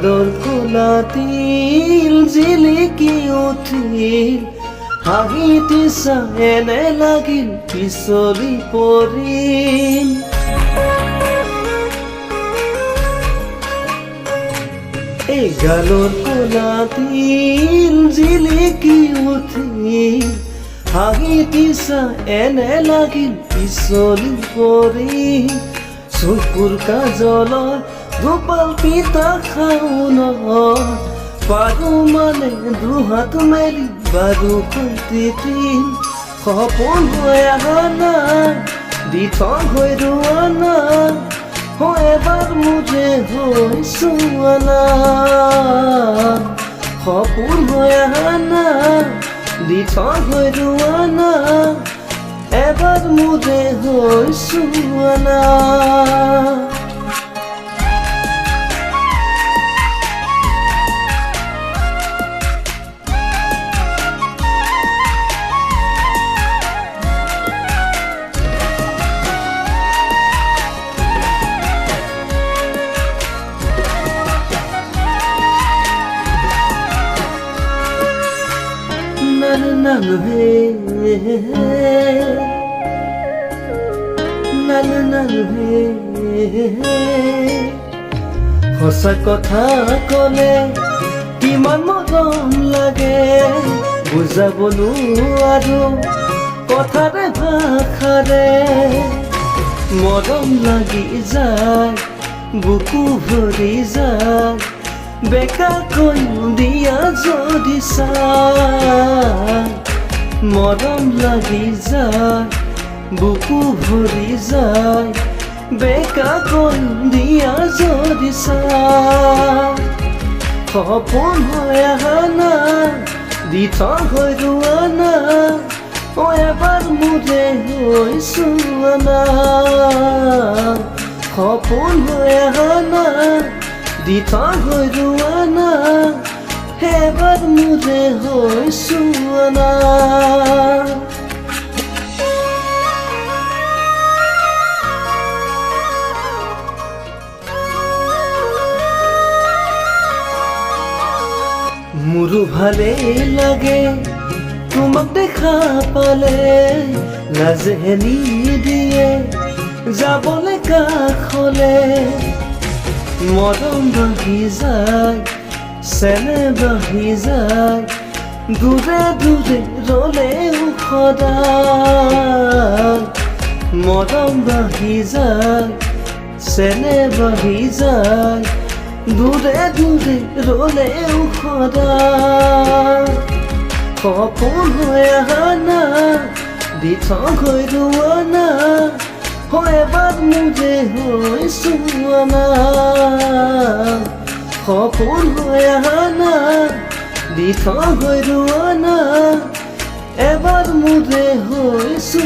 গালৰ কোলাতিল জিলিকি উঠিল হাঁহিটি চাই এনে লাগিল পিছলি পৰিম এই গালৰ কোলাতিল জিলিকি উঠিল হাঁহিটি চাই এনে লাগিল পিছলি পৰিম চকুৰ কাজলৰ গোপাল পিতা খাওঁ পাৰো মানে দুহাত মেলি বাৰু কৃত্ৰিম সপোন হৈ অহা নাই দি থৈ ৰোৱা নাই এবাৰ মোৰে হৈছো সপোন হৈ অহা নাই দি থৈ ৰোৱা নাই এবাৰ মোৰে হৈছো সঁচা কথা ক'লে কিমান মৰম লাগে বুজাব নোৱাৰো কথাৰে ভাষাৰে মৰম লাগি যায় বুকু ভৰি যায় বেকাকৈ দিয়া যদি চাই মৰম লাগি যায় বুকু ভৰি যায় বেকাকৈ দিয়া যদি চাই সপোন হৈ অহা নাই দি থৈ ৰোৱা নাই এবাৰ মোৰে হৈছো সপোন হৈ অহা নাই দি থৈ ৰোৱা নাই এবাৰ মোৰে হৈছো মোৰো ভালে লাগে তোমাক দেখা পালে লাজে নিদিয়ে যাবলে কাষলে মৰম বাঢ়ি যায় চেনে বাঢ়ি যায় দূৰে দূৰে ৰলেও সদায় মৰম বাঢ়ি যায় চেনে বাঢ়ি যায় দূৰে দূৰে ৰলেও সদায় সপোন হৈ অহা নাই দি থৈ ৰোৱা নাই এবাৰ মোৰে হৈছো সপোন হৈ অহা নাই দি থৈ ৰোৱা নাই এবাৰ মোৰে হৈছো